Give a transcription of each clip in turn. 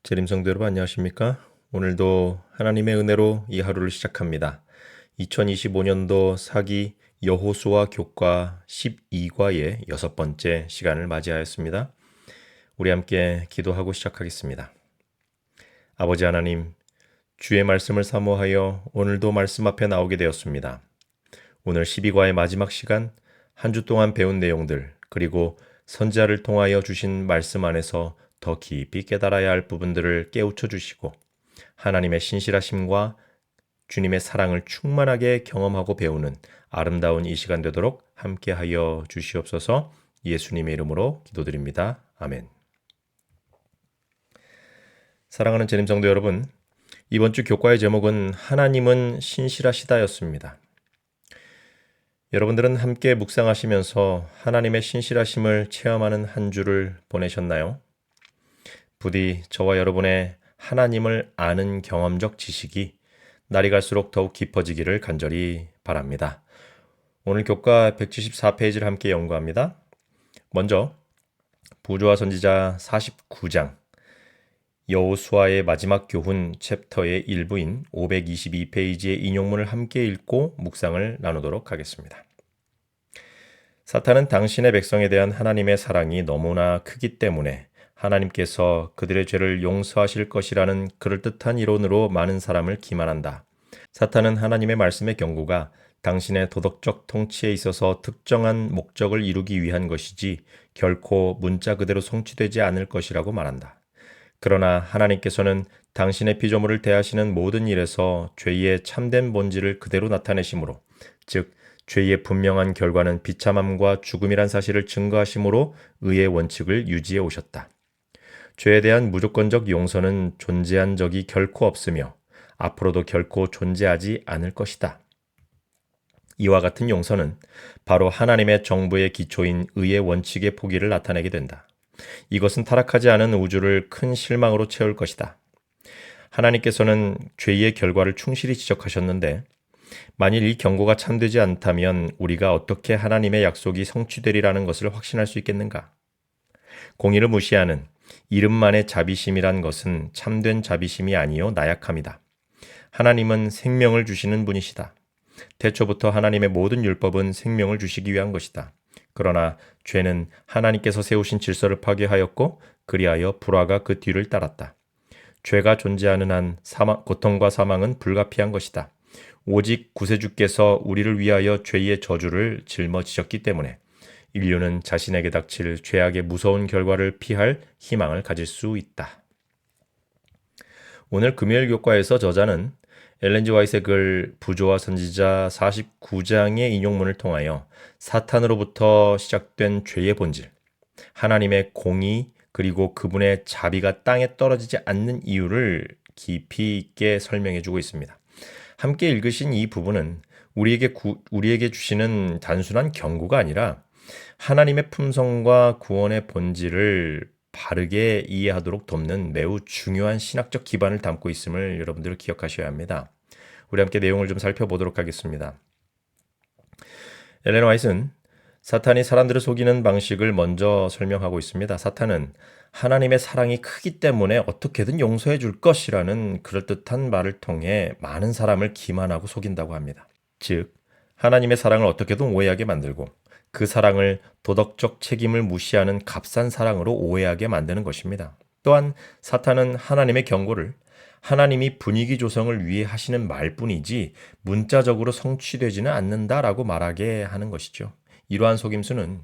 재림성도 여러분 안녕하십니까? 오늘도 하나님의 은혜로 이 하루를 시작합니다. 2025년도 사기 여호수아 교과 12과의 6번째 시간을 맞이하였습니다. 우리 함께 기도하고 시작하겠습니다. 아버지 하나님, 주의 말씀을 사모하여 오늘도 말씀 앞에 나오게 되었습니다. 오늘 12과의 마지막 시간, 한 주 동안 배운 내용들, 그리고 선지자를 통하여 주신 말씀 안에서 더 깊이 깨달아야 할 부분들을 깨우쳐 주시고 하나님의 신실하심과 주님의 사랑을 충만하게 경험하고 배우는 아름다운 이 시간 되도록 함께하여 주시옵소서. 예수님의 이름으로 기도드립니다. 아멘. 사랑하는 재림성도 여러분, 이번 주 교과의 제목은 하나님은 신실하시다였습니다. 여러분들은 함께 묵상하시면서 하나님의 신실하심을 체험하는 한 주를 보내셨나요? 부디 저와 여러분의 하나님을 아는 경험적 지식이 날이 갈수록 더욱 깊어지기를 간절히 바랍니다. 오늘 교과 174페이지를 함께 연구합니다. 먼저 부조와 선지자 49장 여호수아의 마지막 교훈 챕터의 일부인 522페이지의 인용문을 함께 읽고 묵상을 나누도록 하겠습니다. 사탄은 당신의 백성에 대한 하나님의 사랑이 너무나 크기 때문에 하나님께서 그들의 죄를 용서하실 것이라는 그럴듯한 이론으로 많은 사람을 기만한다. 사탄은 하나님의 말씀의 경고가 당신의 도덕적 통치에 있어서 특정한 목적을 이루기 위한 것이지 결코 문자 그대로 성취되지 않을 것이라고 말한다. 그러나 하나님께서는 당신의 피조물을 대하시는 모든 일에서 죄의 참된 본질을 그대로 나타내심으로, 즉 죄의 분명한 결과는 비참함과 죽음이란 사실을 증거하심으로 의의 원칙을 유지해 오셨다. 죄에 대한 무조건적 용서는 존재한 적이 결코 없으며 앞으로도 결코 존재하지 않을 것이다. 이와 같은 용서는 바로 하나님의 정부의 기초인 의의 원칙의 포기를 나타내게 된다. 이것은 타락하지 않은 우주를 큰 실망으로 채울 것이다. 하나님께서는 죄의 결과를 충실히 지적하셨는데 만일 이 경고가 참되지 않다면 우리가 어떻게 하나님의 약속이 성취되리라는 것을 확신할 수 있겠는가? 공의를 무시하는 이름만의 자비심이란 것은 참된 자비심이 아니요 나약함이다. 하나님은 생명을 주시는 분이시다. 태초부터 하나님의 모든 율법은 생명을 주시기 위한 것이다. 그러나 죄는 하나님께서 세우신 질서를 파괴하였고 그리하여 불화가 그 뒤를 따랐다. 죄가 존재하는 한 고통과 사망은 불가피한 것이다. 오직 구세주께서 우리를 위하여 죄의 저주를 짊어지셨기 때문에 인류는 자신에게 닥칠 죄악의 무서운 결과를 피할 희망을 가질 수 있다. 오늘 금요일 교과에서 저자는 엘렌 G. 화이트의 글 부조와 선지자 49장의 인용문을 통하여 사탄으로부터 시작된 죄의 본질, 하나님의 공의 그리고 그분의 자비가 땅에 떨어지지 않는 이유를 깊이 있게 설명해 주고 있습니다. 함께 읽으신 이 부분은 우리에게 주시는 단순한 경고가 아니라 하나님의 품성과 구원의 본질을 바르게 이해하도록 돕는 매우 중요한 신학적 기반을 담고 있음을 여러분들 기억하셔야 합니다. 우리 함께 내용을 좀 살펴보도록 하겠습니다. 엘렌 화이트는 사탄이 사람들을 속이는 방식을 먼저 설명하고 있습니다. 사탄은 하나님의 사랑이 크기 때문에 어떻게든 용서해 줄 것이라는 그럴듯한 말을 통해 많은 사람을 기만하고 속인다고 합니다. 즉, 하나님의 사랑을 어떻게든 오해하게 만들고 그 사랑을 도덕적 책임을 무시하는 값싼 사랑으로 오해하게 만드는 것입니다. 또한 사탄은 하나님의 경고를 하나님이 분위기 조성을 위해 하시는 말뿐이지 문자적으로 성취되지는 않는다라고 말하게 하는 것이죠. 이러한 속임수는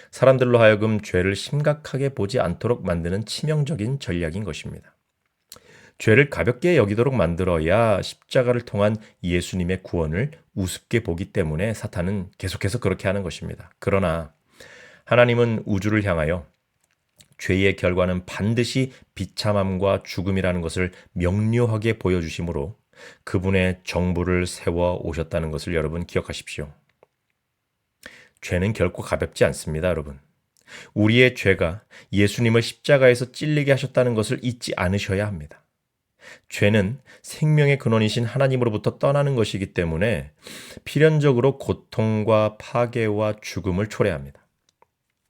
사람들로 하여금 죄를 심각하게 보지 않도록 만드는 치명적인 전략인 것입니다. 죄를 가볍게 여기도록 만들어야 십자가를 통한 예수님의 구원을 우습게 보기 때문에 사탄은 계속해서 그렇게 하는 것입니다. 그러나 하나님은 우주를 향하여 죄의 결과는 반드시 비참함과 죽음이라는 것을 명료하게 보여주심으로 그분의 정부를 세워 오셨다는 것을 여러분 기억하십시오. 죄는 결코 가볍지 않습니다, 여러분. 우리의 죄가 예수님을 십자가에서 찔리게 하셨다는 것을 잊지 않으셔야 합니다. 죄는 생명의 근원이신 하나님으로부터 떠나는 것이기 때문에 필연적으로 고통과 파괴와 죽음을 초래합니다.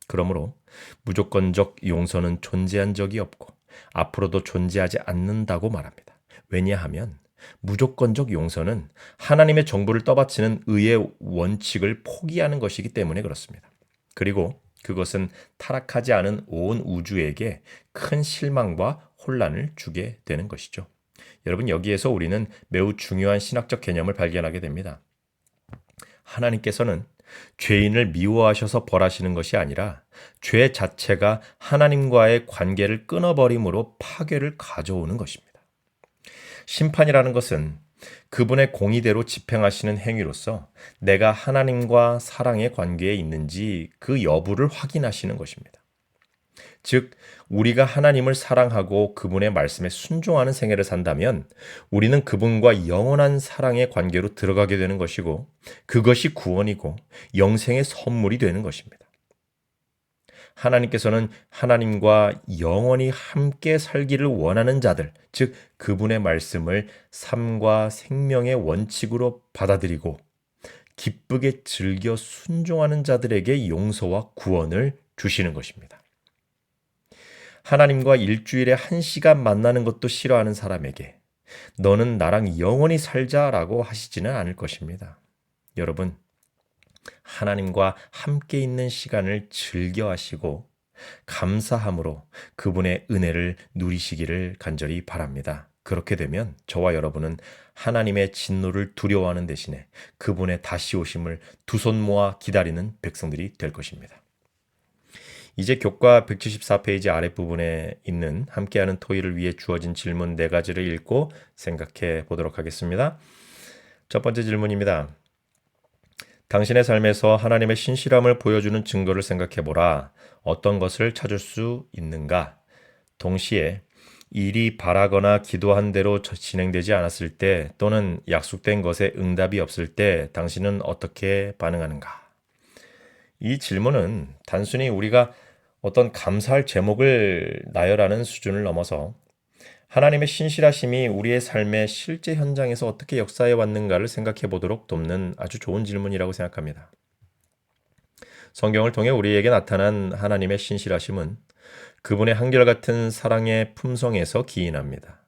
그러므로 무조건적 용서는 존재한 적이 없고 앞으로도 존재하지 않는다고 말합니다. 왜냐하면 무조건적 용서는 하나님의 정부를 떠받치는 의의 원칙을 포기하는 것이기 때문에 그렇습니다. 그리고 그것은 타락하지 않은 온 우주에게 큰 실망과 혼란을 주게 되는 것이죠. 여러분, 여기에서 우리는 매우 중요한 신학적 개념을 발견하게 됩니다. 하나님께서는 죄인을 미워하셔서 벌하시는 것이 아니라 죄 자체가 하나님과의 관계를 끊어버림으로 파괴를 가져오는 것입니다. 심판이라는 것은 그분의 공의대로 집행하시는 행위로서 내가 하나님과 사랑의 관계에 있는지 그 여부를 확인하시는 것입니다. 즉, 우리가 하나님을 사랑하고 그분의 말씀에 순종하는 생애를 산다면 우리는 그분과 영원한 사랑의 관계로 들어가게 되는 것이고 그것이 구원이고 영생의 선물이 되는 것입니다. 하나님께서는 하나님과 영원히 함께 살기를 원하는 자들, 즉 그분의 말씀을 삶과 생명의 원칙으로 받아들이고 기쁘게 즐겨 순종하는 자들에게 용서와 구원을 주시는 것입니다. 하나님과 일주일에 1시간 만나는 것도 싫어하는 사람에게 너는 나랑 영원히 살자라고 하시지는 않을 것입니다. 여러분, 하나님과 함께 있는 시간을 즐겨 하시고 감사함으로 그분의 은혜를 누리시기를 간절히 바랍니다. 그렇게 되면 저와 여러분은 하나님의 진노를 두려워하는 대신에 그분의 다시 오심을 두 손 모아 기다리는 백성들이 될 것입니다. 이제 교과 174페이지 아랫부분에 있는 함께하는 토의를 위해 주어진 질문 4가지를 읽고 생각해 보도록 하겠습니다. 첫 번째 질문입니다. 당신의 삶에서 하나님의 신실함을 보여주는 증거를 생각해보라. 어떤 것을 찾을 수 있는가? 동시에 일이 바라거나 기도한 대로 진행되지 않았을 때 또는 약속된 것에 응답이 없을 때 당신은 어떻게 반응하는가? 이 질문은 단순히 우리가 어떤 감사할 제목을 나열하는 수준을 넘어서 하나님의 신실하심이 우리의 삶의 실제 현장에서 어떻게 역사해 왔는가를 생각해 보도록 돕는 아주 좋은 질문이라고 생각합니다. 성경을 통해 우리에게 나타난 하나님의 신실하심은 그분의 한결같은 사랑의 품성에서 기인합니다.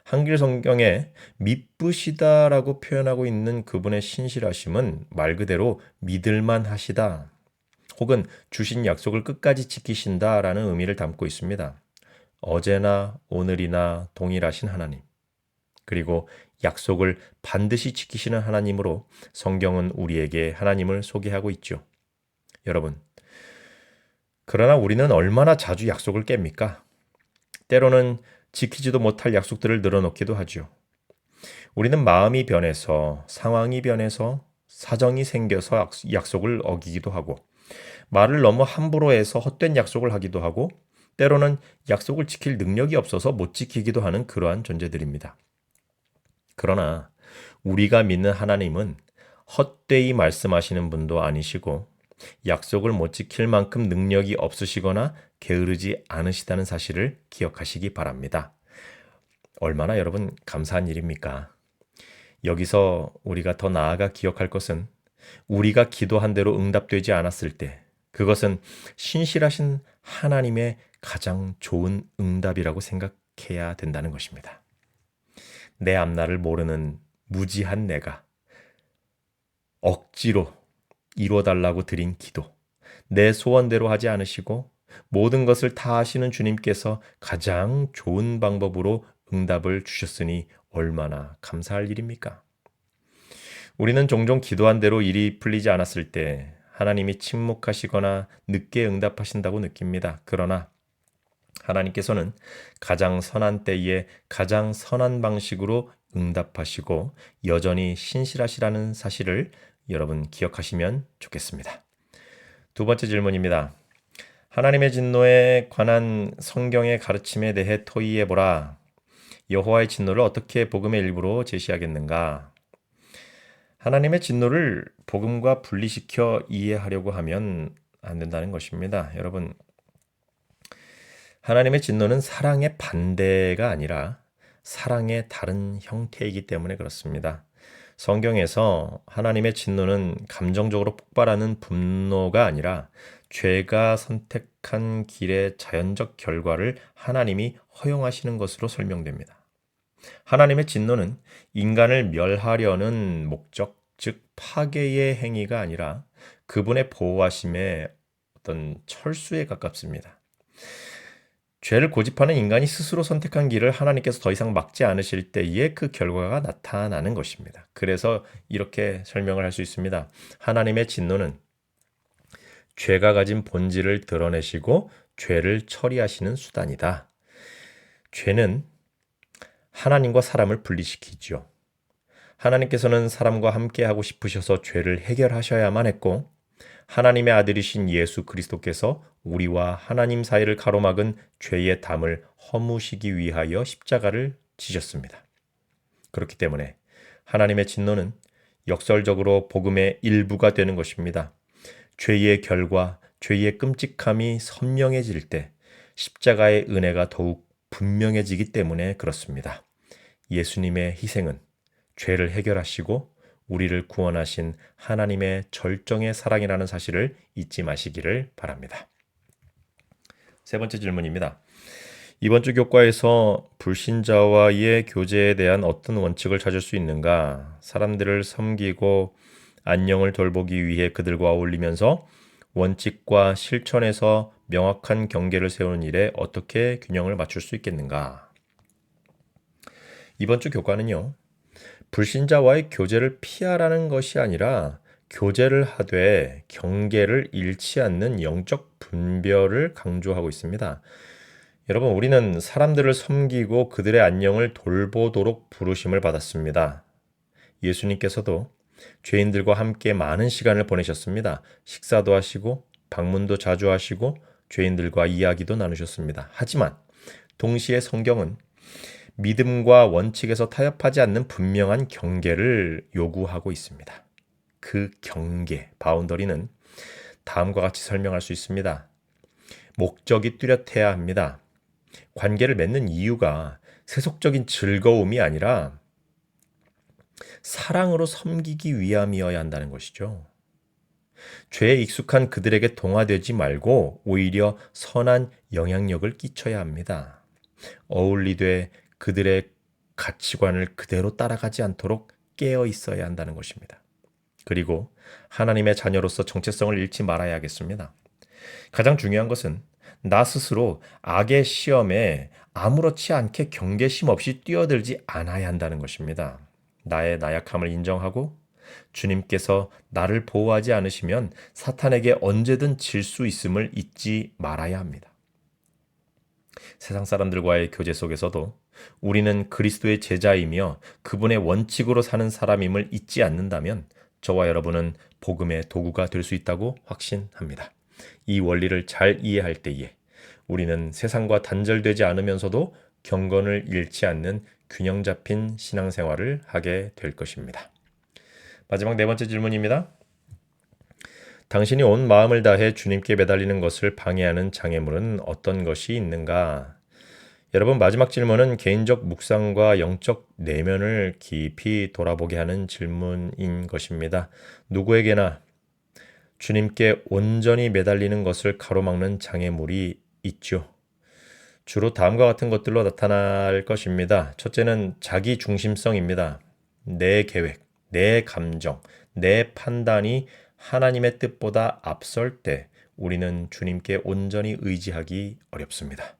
한글 성경에 미쁘시다라고 표현하고 있는 그분의 신실하심은 말 그대로 믿을만 하시다 혹은 주신 약속을 끝까지 지키신다라는 의미를 담고 있습니다. 어제나 오늘이나 동일하신 하나님, 그리고 약속을 반드시 지키시는 하나님으로 성경은 우리에게 하나님을 소개하고 있죠. 여러분, 그러나 우리는 얼마나 자주 약속을 깹니까? 때로는 지키지도 못할 약속들을 늘어놓기도 하죠. 우리는 마음이 변해서, 상황이 변해서, 사정이 생겨서 약속을 어기기도 하고, 말을 너무 함부로 해서 헛된 약속을 하기도 하고, 때로는 약속을 지킬 능력이 없어서 못 지키기도 하는 그러한 존재들입니다. 그러나 우리가 믿는 하나님은 헛되이 말씀하시는 분도 아니시고 약속을 못 지킬 만큼 능력이 없으시거나 게으르지 않으시다는 사실을 기억하시기 바랍니다. 얼마나 여러분 감사한 일입니까? 여기서 우리가 더 나아가 기억할 것은 우리가 기도한 대로 응답되지 않았을 때 그것은 신실하신 하나님의 가장 좋은 응답이라고 생각해야 된다는 것입니다. 내 앞날을 모르는 무지한 내가 억지로 이뤄달라고 드린 기도, 내 소원대로 하지 않으시고 모든 것을 다 하시는 주님께서 가장 좋은 방법으로 응답을 주셨으니 얼마나 감사할 일입니까? 우리는 종종 기도한 대로 일이 풀리지 않았을 때 하나님이 침묵하시거나 늦게 응답하신다고 느낍니다. 그러나 하나님께서는 가장 선한 때에 가장 선한 방식으로 응답하시고 여전히 신실하시라는 사실을 여러분 기억하시면 좋겠습니다. 두 번째 질문입니다. 하나님의 진노에 관한 성경의 가르침에 대해 토의해보라. 여호와의 진노를 어떻게 복음의 일부로 제시하겠는가? 하나님의 진노를 복음과 분리시켜 이해하려고 하면 안 된다는 것입니다. 여러분, 하나님의 진노는 사랑의 반대가 아니라 사랑의 다른 형태이기 때문에 그렇습니다. 성경에서 하나님의 진노는 감정적으로 폭발하는 분노가 아니라 죄가 선택한 길의 자연적 결과를 하나님이 허용하시는 것으로 설명됩니다. 하나님의 진노는 인간을 멸하려는 목적, 즉 파괴의 행위가 아니라 그분의 보호하심의 어떤 철수에 가깝습니다. 죄를 고집하는 인간이 스스로 선택한 길을 하나님께서 더 이상 막지 않으실 때에 그 결과가 나타나는 것입니다. 그래서 이렇게 설명을 할 수 있습니다. 하나님의 진노는 죄가 가진 본질을 드러내시고 죄를 처리하시는 수단이다. 죄는 하나님과 사람을 분리시키죠. 하나님께서는 사람과 함께 하고 싶으셔서 죄를 해결하셔야만 했고, 하나님의 아들이신 예수 그리스도께서 우리와 하나님 사이를 가로막은 죄의 담을 허무시기 위하여 십자가를 지셨습니다. 그렇기 때문에 하나님의 진노는 역설적으로 복음의 일부가 되는 것입니다. 죄의 결과, 죄의 끔찍함이 선명해질 때 십자가의 은혜가 더욱 분명해지기 때문에 그렇습니다. 예수님의 희생은 죄를 해결하시고 우리를 구원하신 하나님의 절정의 사랑이라는 사실을 잊지 마시기를 바랍니다. 세 번째 질문입니다. 이번 주 교과에서 불신자와의 교제에 대한 어떤 원칙을 찾을 수 있는가? 사람들을 섬기고 안녕을 돌보기 위해 그들과 어울리면서 원칙과 실천에서 명확한 경계를 세우는 일에 어떻게 균형을 맞출 수 있겠는가? 이번 주 교과는요, 불신자와의 교제를 피하라는 것이 아니라 교제를 하되 경계를 잃지 않는 영적 분별을 강조하고 있습니다. 여러분, 우리는 사람들을 섬기고 그들의 안녕을 돌보도록 부르심을 받았습니다. 예수님께서도 죄인들과 함께 많은 시간을 보내셨습니다. 식사도 하시고 방문도 자주 하시고 죄인들과 이야기도 나누셨습니다. 하지만 동시에 성경은 믿음과 원칙에서 타협하지 않는 분명한 경계를 요구하고 있습니다. 그 경계, 바운더리는 다음과 같이 설명할 수 있습니다. 목적이 뚜렷해야 합니다. 관계를 맺는 이유가 세속적인 즐거움이 아니라 사랑으로 섬기기 위함이어야 한다는 것이죠. 죄에 익숙한 그들에게 동화되지 말고 오히려 선한 영향력을 끼쳐야 합니다. 어울리되 그들의 가치관을 그대로 따라가지 않도록 깨어 있어야 한다는 것입니다. 그리고 하나님의 자녀로서 정체성을 잃지 말아야겠습니다. 가장 중요한 것은 나 스스로 악의 시험에 아무렇지 않게 경계심 없이 뛰어들지 않아야 한다는 것입니다. 나의 나약함을 인정하고 주님께서 나를 보호하지 않으시면 사탄에게 언제든 질 수 있음을 잊지 말아야 합니다. 세상 사람들과의 교제 속에서도 우리는 그리스도의 제자이며 그분의 원칙으로 사는 사람임을 잊지 않는다면 저와 여러분은 복음의 도구가 될 수 있다고 확신합니다. 이 원리를 잘 이해할 때에 우리는 세상과 단절되지 않으면서도 경건을 잃지 않는 균형 잡힌 신앙생활을 하게 될 것입니다. 마지막 네 번째 질문입니다. 당신이 온 마음을 다해 주님께 매달리는 것을 방해하는 장애물은 어떤 것이 있는가? 여러분, 마지막 질문은 개인적 묵상과 영적 내면을 깊이 돌아보게 하는 질문인 것입니다. 누구에게나 주님께 온전히 매달리는 것을 가로막는 장애물이 있죠. 주로 다음과 같은 것들로 나타날 것입니다. 첫째는 자기 중심성입니다. 내 계획, 내 감정, 내 판단이 하나님의 뜻보다 앞설 때 우리는 주님께 온전히 의지하기 어렵습니다.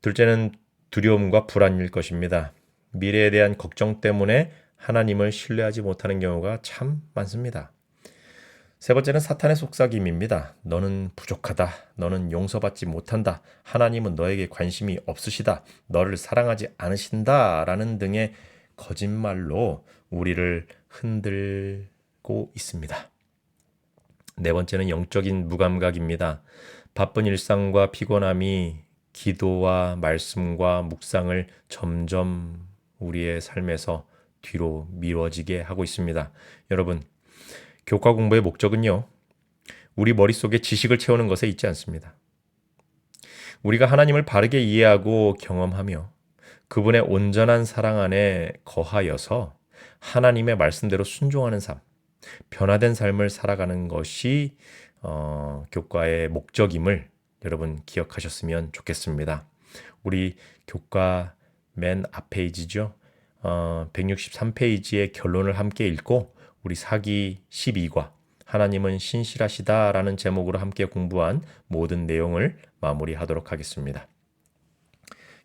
둘째는 두려움과 불안일 것입니다. 미래에 대한 걱정 때문에 하나님을 신뢰하지 못하는 경우가 참 많습니다. 세 번째는 사탄의 속삭임입니다. 너는 부족하다. 너는 용서받지 못한다. 하나님은 너에게 관심이 없으시다. 너를 사랑하지 않으신다. 라는 등의 거짓말로 우리를 흔들고 있습니다. 네 번째는 영적인 무감각입니다. 바쁜 일상과 피곤함이 기도와 말씀과 묵상을 점점 우리의 삶에서 뒤로 미뤄지게 하고 있습니다. 여러분, 교과 공부의 목적은요, 우리 머릿속에 지식을 채우는 것에 있지 않습니다. 우리가 하나님을 바르게 이해하고 경험하며 그분의 온전한 사랑 안에 거하여서 하나님의 말씀대로 순종하는 삶, 변화된 삶을 살아가는 것이 교과의 목적임을 여러분 기억하셨으면 좋겠습니다. 우리 교과 맨 앞 페이지죠. 163페이지의 결론을 함께 읽고 우리 사기 12과 하나님은 신실하시다라는 제목으로 함께 공부한 모든 내용을 마무리하도록 하겠습니다.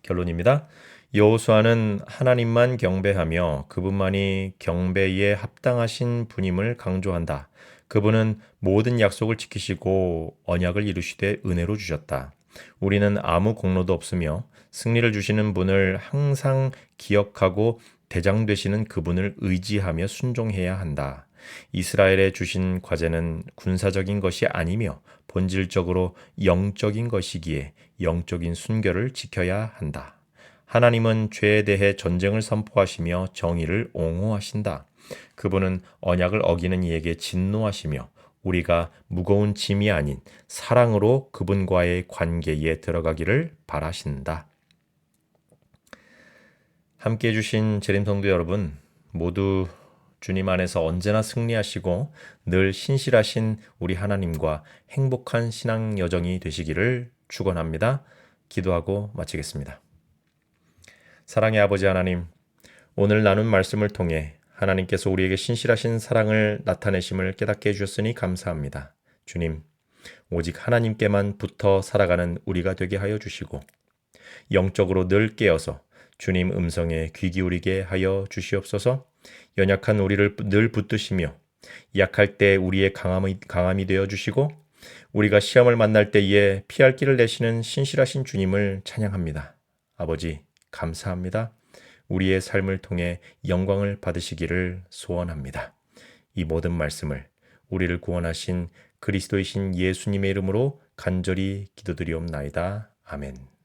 결론입니다. 여호수아는 하나님만 경배하며 그분만이 경배에 합당하신 분임을 강조한다. 그분은 모든 약속을 지키시고 언약을 이루시되 은혜로 주셨다. 우리는 아무 공로도 없으며 승리를 주시는 분을 항상 기억하고 대장 되시는 그분을 의지하며 순종해야 한다. 이스라엘에 주신 과제는 군사적인 것이 아니며 본질적으로 영적인 것이기에 영적인 순결을 지켜야 한다. 하나님은 죄에 대해 전쟁을 선포하시며 정의를 옹호하신다. 그분은 언약을 어기는 이에게 진노하시며 우리가 무거운 짐이 아닌 사랑으로 그분과의 관계에 들어가기를 바라신다. 함께해 주신 재림성도 여러분 모두 주님 안에서 언제나 승리하시고 늘 신실하신 우리 하나님과 행복한 신앙 여정이 되시기를 축원합니다. 기도하고 마치겠습니다. 사랑의 아버지 하나님, 오늘 나눈 말씀을 통해 하나님께서 우리에게 신실하신 사랑을 나타내심을 깨닫게 해주셨으니 감사합니다. 주님, 오직 하나님께만 붙어 살아가는 우리가 되게 하여 주시고 영적으로 늘 깨어서 주님 음성에 귀 기울이게 하여 주시옵소서. 연약한 우리를 늘 붙드시며 약할 때 우리의 강함이 되어 주시고 우리가 시험을 만날 때에 피할 길을 내시는 신실하신 주님을 찬양합니다. 아버지 감사합니다. 우리의 삶을 통해 영광을 받으시기를 소원합니다. 이 모든 말씀을 우리를 구원하신 그리스도이신 예수님의 이름으로 간절히 기도드리옵나이다. 아멘.